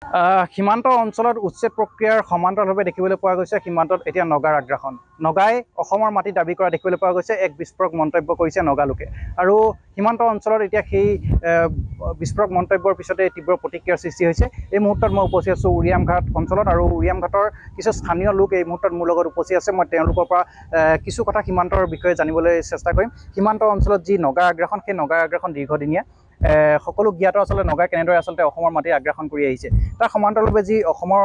সীমান্ত অঞ্চলত উচ্ছেদ প্ৰক্ৰিয়াৰ সমান্তৰালভাৱে দেখিবলৈ পোৱা গৈছে সীমান্তত এতিয়া নগাৰ আগ্ৰাসন। নগাই অসমৰ মাটি দাবী কৰা দেখিবলৈ পোৱা গৈছে। এক বিস্ফোৰক মন্তব্য কৰিছে নগালোকে আৰু সীমান্ত অঞ্চলত এতিয়া সেই বিস্ফোৰক মন্তব্যৰ পিছতে তীব্ৰ প্ৰতিক্ৰিয়াৰ সৃষ্টি হৈছে। এই মুহূৰ্তত মই উপস্থিত আছোঁ উৰিয়ামঘাট অঞ্চলত আৰু উৰিয়ামঘাটৰ কিছু স্থানীয় লোক এই মুহূৰ্তত মোৰ লগত উপস্থিত আছে। মই তেওঁলোকৰ পৰা কিছু কথা সীমান্তৰ বিষয়ে জানিবলৈ চেষ্টা কৰিম। সীমান্ত অঞ্চলত যি নগাৰ আগ্ৰাসন, সেই নগাৰ আগ্ৰাসন দীৰ্ঘদিনীয়া। সকলো জ্ঞাত আচলতে নগাই কেনেদৰে আচলতে অসমৰ মাটি আগ্ৰাসন কৰি আহিছে। তাৰ সমান্তৰালভাৱে যি অসমৰ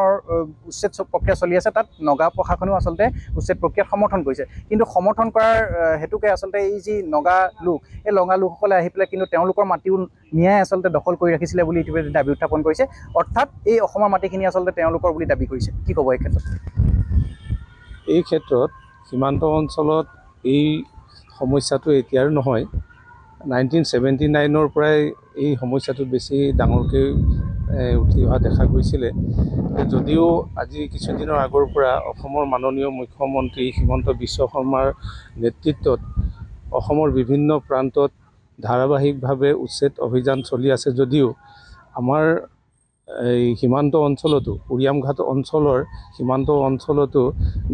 উচ্ছেদ প্ৰক্ৰিয়া চলি আছে, তাত নগা প্ৰশাসনেও আচলতে উচ্ছেদ প্ৰক্ৰিয়াত সমৰ্থন কৰিছে। কিন্তু সমৰ্থন কৰাৰ হেতুকে আচলতে এই যি নগা লোক, এই নগা লোকসকলে আহি পেলাই কিন্তু তেওঁলোকৰ মাটিও ন্যায় আচলতে দখল কৰি ৰাখিছিলে বুলি ইতিমধ্যে দাবী উত্থাপন কৰিছে। অৰ্থাৎ এই অসমৰ মাটিখিনি আচলতে তেওঁলোকৰ বুলি দাবী কৰিছে। কি ক'ব এই ক্ষেত্ৰত? এই ক্ষেত্ৰত সীমান্ত অঞ্চলত এই সমস্যাটো এতিয়াৰ নহয়, 1979 পৰাই এই সমস্যাটো বেছি ডাঙৰকৈ উঠি অহা দেখা গৈছিলে। যদিও আজি কিছুদিনৰ আগৰ পৰা অসমৰ মাননীয় মুখ্যমন্ত্ৰী হিমন্ত বিশ্ব শৰ্মাৰ নেতৃত্বত অসমৰ বিভিন্ন প্ৰান্তত ধাৰাবাহিকভাৱে উচ্ছেদ অভিযান চলি আছে, যদিও আমাৰ এই সীমান্ত অঞ্চলতো, উৰিয়ামঘাট অঞ্চলৰ সীমান্ত অঞ্চলতো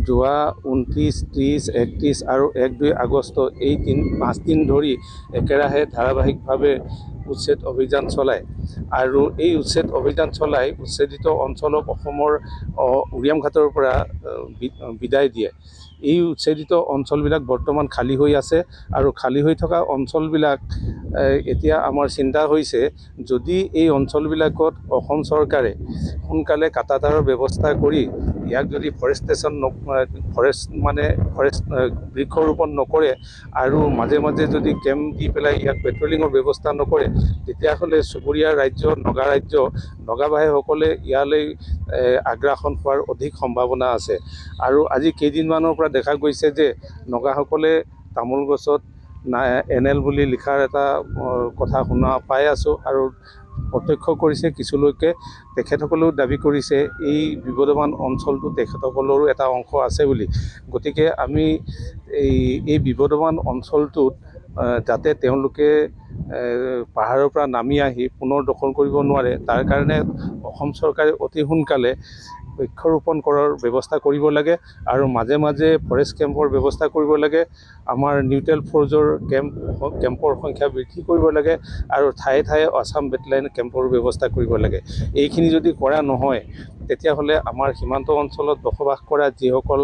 যোৱা 29, 30, 31 আৰু 1-2 আগষ্ট এই 5 দিন ধৰি একেৰাহে ধাৰাবাহিকভাৱে উচ্ছেদ অভিযান চলায়। আৰু এই উচ্ছেদ অভিযান চলাই উচ্ছেদিত অঞ্চলক অসমৰ উৰিয়ামঘাটৰ পৰা বিদায় দিয়ে। এই উচ্ছেদিত অঞ্চলবিলাক বৰ্তমান খালী হৈ আছে আৰু খালী হৈ থকা অঞ্চলবিলাক এতিয়া আমাৰ চিন্তা হৈছে, যদি এই অঞ্চলবিলাকত অসম চৰকাৰে সোনকালে কাটাতাৰৰ ব্যৱস্থা কৰি ইয়াক যদি ফৰেষ্টেশ্যন বৃক্ষৰোপণ নকৰে আৰু মাজে মাজে যদি কেম্প দি পেলাই ইয়াক পেট্ৰলিঙৰ ব্যৱস্থা নকৰে, তেতিয়াহ'লে চুবুৰীয়া ৰাজ্য নগা ভাইসকলে ইয়ালৈ আগ্ৰাসন হোৱাৰ অধিক সম্ভাৱনা আছে। আৰু আজি কেইদিনমানৰ পৰা দেখা গৈছে যে নগাসকলে তামোল গছত NL বুলি লিখাৰ এটা কথা শুনা পাই আছোঁ আৰু প্ৰত্যক্ষ কৰিছে কিছু লোকে। তেখেতসকলেও দাবী কৰিছে এই বিবদমান অঞ্চলটো তেখেতসকলৰো এটা অংশ আছে বুলি। গতিকে আমি এই বিবদমান অঞ্চলটোত যাতে তেওঁলোকে পাহাৰৰ পৰা নামি আহি পুনৰ দখল কৰিব নোৱাৰে, তাৰ কাৰণে অসম চৰকাৰে অতি সোনকালে বৃক্ষৰোপণ কৰাৰ ব্যৱস্থা কৰিব লাগে আৰু মাজে মাজে ফৰেষ্ট কেম্পৰ ব্যৱস্থা কৰিব লাগে। আমাৰ নিউট্ৰেল ফ'ৰ্চৰ কেম্পৰ সংখ্যা বৃদ্ধি কৰিব লাগে আৰু ঠায়ে ঠায়ে আছাম বেটেলিয়ন কেম্পৰ ব্যৱস্থা কৰিব লাগে। এইখিনি যদি কৰা নহয়, তেতিয়াহ'লে আমাৰ সীমান্ত অঞ্চলত বসবাস কৰা যিসকল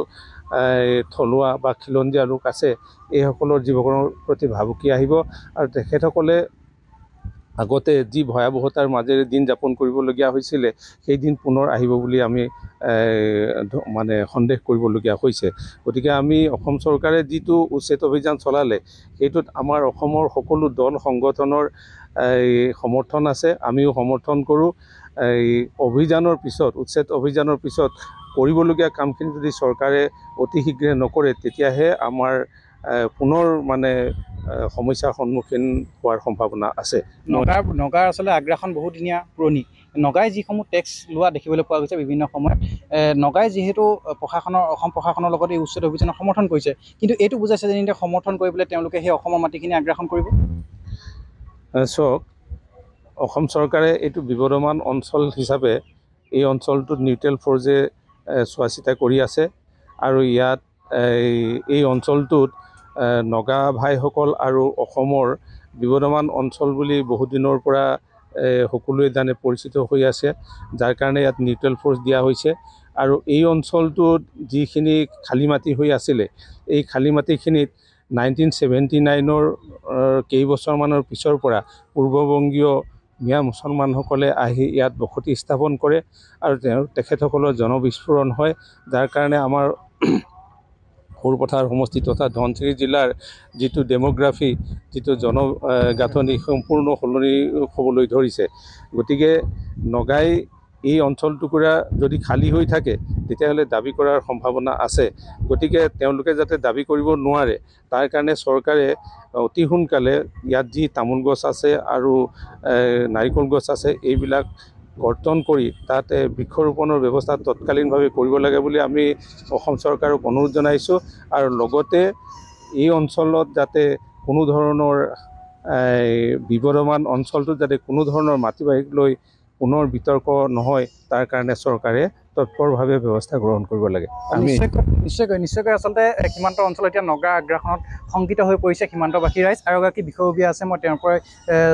থলুৱা বা খিলঞ্জীয়া লোক আছে, এইসকলৰ জীৱনৰ প্ৰতি ভাবুকি আহিব আৰু তেখেতসকলে আগতে যি ভয়াৱহতাৰ মাজেৰে দিন যাপন কৰিবলগীয়া হৈছিলে, সেই দিন পুনৰ আহিব বুলি আমি সন্দেহ কৰিবলগীয়া হৈছে। গতিকে আমি অসম চৰকাৰে যিটো উচ্ছেদ অভিযান চলালে, সেইটোত আমাৰ অসমৰ সকলো দল সংগঠনৰ সমৰ্থন আছে, আমিও সমৰ্থন কৰোঁ। এই অভিযানৰ পিছত, উচ্ছেদ অভিযানৰ পিছত কৰিবলগীয়া কামখিনি যদি চৰকাৰে অতি শীঘ্ৰে নকৰে, তেতিয়াহে আমাৰ পুনৰ সমস্যাৰ সন্মুখীন হোৱাৰ সম্ভাৱনা আছে। নগাৰ আচলতে আগ্ৰাসন বহুদিনীয়া পুৰণি। নগাই যিসমূহ টেক্স লোৱা দেখিবলৈ পোৱা গৈছে বিভিন্ন সময়ত, নগাই যিহেতু অসম প্ৰশাসনৰ লগত এই উচ্ছেদ অভিযানৰ সমৰ্থন কৰিছে, কিন্তু এইটো বুজাইছে যে এতিয়া সমৰ্থন কৰি পেলাই তেওঁলোকে সেই অসমৰ মাটিখিনি আগ্ৰাসন কৰিব। চাওক, অসম চৰকাৰে এইটো বিবদমান অঞ্চল হিচাপে এই অঞ্চলটোত নিউট্ৰেল ফ'ৰ্চে চোৱা চিতা কৰি আছে আৰু ইয়াত এই অঞ্চলটোত নগা ভাইসকল আৰু অসমৰ বিবদমান অঞ্চল বুলি বহুদিনৰ পৰা সকলোৱে জানে, পৰিচিত হৈ আছে, যাৰ কাৰণে ইয়াত নিউট্ৰেল ফ'ৰ্চ দিয়া হৈছে। আৰু এই অঞ্চলটোত যিখিনি খালী মাটি হৈ আছিলে, এই খালী মাটিখিনিত 1979 কেইবছৰমানৰ পিছৰ পৰা পূৰ্ববংগীয় মিয়া মুছলমানসকলে আহি ইয়াত বসতি স্থাপন কৰে আৰু তেখেতসকলৰ জনবিস্ফোৰণ হয়, যাৰ কাৰণে আমাৰ সৰুপথাৰ সমষ্টি তথা ধনচিৰি জিলাৰ যিটো ডেম'গ্ৰাফি, যিটো জনগাঁথনি সম্পূৰ্ণ সলনি হ'বলৈ ধৰিছে। গতিকে নগাই এই অঞ্চল টুকুৰা যদি খালী হৈ থাকে, তেতিয়াহ'লে দাবী কৰাৰ সম্ভাৱনা আছে। গতিকে তেওঁলোকে যাতে দাবী কৰিব নোৱাৰে, তাৰ কাৰণে চৰকাৰে অতি সোনকালে ইয়াত যি তামোল গছ আছে আৰু নাৰিকল গছ আছে, এইবিলাক কৰ্তন কৰি তাত বৃক্ষৰোপণৰ ব্যৱস্থা তৎকালীনভাৱে কৰিব লাগে বুলি আমি অসম চৰকাৰক অনুৰোধ জনাইছোঁ। আৰু লগতে এই অঞ্চলত যাতে কোনো ধৰণৰ বিবদমান অঞ্চলটোত যাতে কোনো ধৰণৰ মাটি বাৰীক লৈ পুনৰ বিতৰ্ক নহয় তাৰ কাৰণে চৰকাৰে তৎপৰভাৱে ব্যৱস্থা গ্ৰহণ কৰিব লাগে। আমি নিশ্চয়কৈ আচলতে সীমান্ত অঞ্চলত এতিয়া নগা আগ্ৰাসনত শংকিত হৈ পৰিছে সীমান্তবাসী ৰাইজ। আৰু এগৰাকী বিষয়ববীয়া আছে, মই তেওঁৰ পৰাই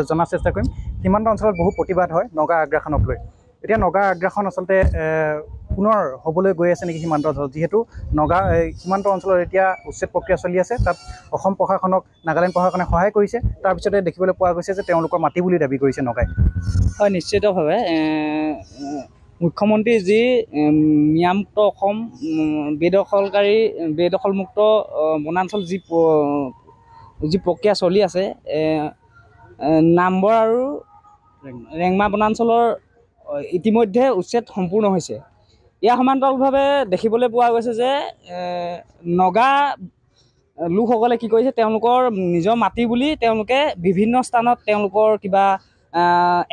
জনাৰ চেষ্টা কৰিম। সীমান্ত অঞ্চলত বহু প্ৰতিবাদ হয় নগা আগ্ৰাসনক লৈ। এতিয়া নগা আগ্ৰাসন আচলতে পুনৰ হ'বলৈ গৈ আছে নেকি সীমান্ত অঞ্চলত, যিহেতু সীমান্ত অঞ্চলত এতিয়া উচ্ছেদ প্ৰক্ৰিয়া চলি আছে। তাত অসম প্ৰশাসনক নাগালেণ্ড প্ৰশাসনে সহায় কৰিছে। তাৰপিছতে দেখিবলৈ পোৱা গৈছে যে তেওঁলোকৰ মাটি বুলি দাবী কৰিছে নগাই। হয়, নিশ্চিতভাৱে মুখ্যমন্ত্ৰী যি ম্যামুক্ত অসম বেদখলমুক্ত বনাঞ্চল যি প্ৰক্ৰিয়া চলি আছে, নামবৰ আৰু ৰেংমা বনাঞ্চলৰ ইতিমধ্যে উচ্ছেদ সম্পূৰ্ণ হৈছে। ইয়াৰ সমান্তৰালভাৱে দেখিবলৈ পোৱা গৈছে যে নগা লোকসকলে কি কৰিছে, তেওঁলোকৰ নিজৰ মাটি বুলি তেওঁলোকে বিভিন্ন স্থানত তেওঁলোকৰ কিবা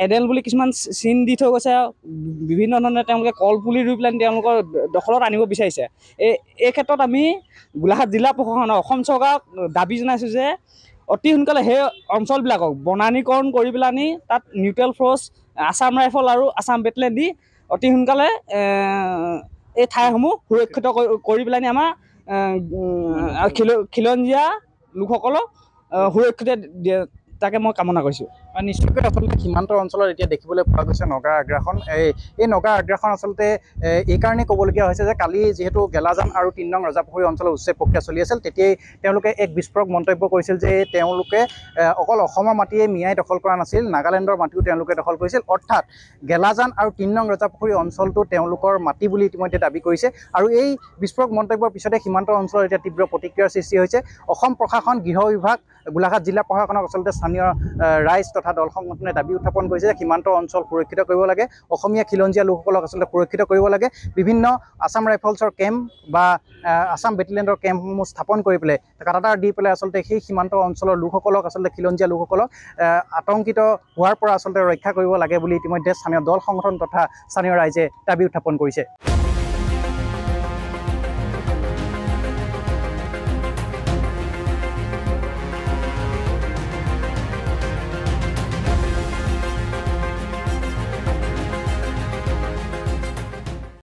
এডেল বুলি কিছুমান চিন দি থৈ গৈছে। বিভিন্ন ধৰণে তেওঁলোকে কলপুলি ৰুই পেলাই তেওঁলোকৰ দখলত আনিব বিচাৰিছে। এই ক্ষেত্ৰত আমি গোলাঘাট জিলা প্ৰশাসনক, অসম চৰকাৰক দাবী জনাইছোঁ যে অতি সোনকালে সেই অঞ্চলবিলাকক বনানীকৰণ কৰি পেলাই তাত নিউট্ৰেল ফ'ৰ্চ, আছাম ৰাইফল আৰু আছাম বেটেলিয়ন দি অতি সোনকালে এই ঠাইসমূহ সুৰক্ষিত কৰি পেলাই আমাৰ খিলঞ্জীয়া লোকসকলক সুৰক্ষিত দিয়ে, তাকে মই কামনা কৰিছোঁ। নিশ্চয়কৈ আচলতে সীমান্ত অঞ্চলত এতিয়া দেখিবলৈ পোৱা গৈছে নগা আগ্ৰাসন। এই নগা আগ্ৰাসন আচলতে এই কাৰণেই ক'বলগীয়া হৈছে যে কালি যিহেতু গেলাজান আৰু ৩ নং ৰজাপুখুৰী অঞ্চলৰ উচ্ছেদ প্ৰক্ৰিয়া চলি আছিল, তেতিয়াই তেওঁলোকে এক বিস্ফোৰক মন্তব্য কৰিছিল যে তেওঁলোকে অকল অসমৰ মাটিয়ে মিয়াই দখল কৰা নাছিল, নাগালেণ্ডৰ মাটিও তেওঁলোকে দখল কৰিছিল। অৰ্থাৎ গেলাজান আৰু ৩ নং ৰজাপুখুৰী অঞ্চলটো তেওঁলোকৰ মাটি বুলি ইতিমধ্যে দাবী কৰিছে। আৰু এই বিস্ফোৰক মন্তব্যৰ পিছতে সীমান্ত অঞ্চলত এতিয়া তীব্ৰ প্ৰতিক্ৰিয়াৰ সৃষ্টি হৈছে। অসম প্ৰশাসন, গৃহ বিভাগ, গোলাঘাট জিলা প্ৰশাসনক আচলতে স্থানীয় ৰাইজ তথা দল সংগঠনে দাবী উত্থাপন কৰিছে যে সীমান্ত অঞ্চল সুৰক্ষিত কৰিব লাগে, অসমীয়া খিলঞ্জীয়া লোকসকলক আচলতে সুৰক্ষিত কৰিব লাগে। বিভিন্ন আছাম ৰাইফলছৰ কেম্প বা আছাম বেটেলিয়নৰ কেম্পসমূহ স্থাপন কৰি পেলাই, কাটাতাৰ দি পেলাই আচলতে সেই সীমান্ত অঞ্চলৰ লোকসকলক, আচলতে খিলঞ্জীয়া লোকসকলক আতংকিত হোৱাৰ পৰা আচলতে ৰক্ষা কৰিব লাগে বুলি ইতিমধ্যে স্থানীয় দল সংগঠন তথা স্থানীয় ৰাইজে দাবী উত্থাপন কৰিছে।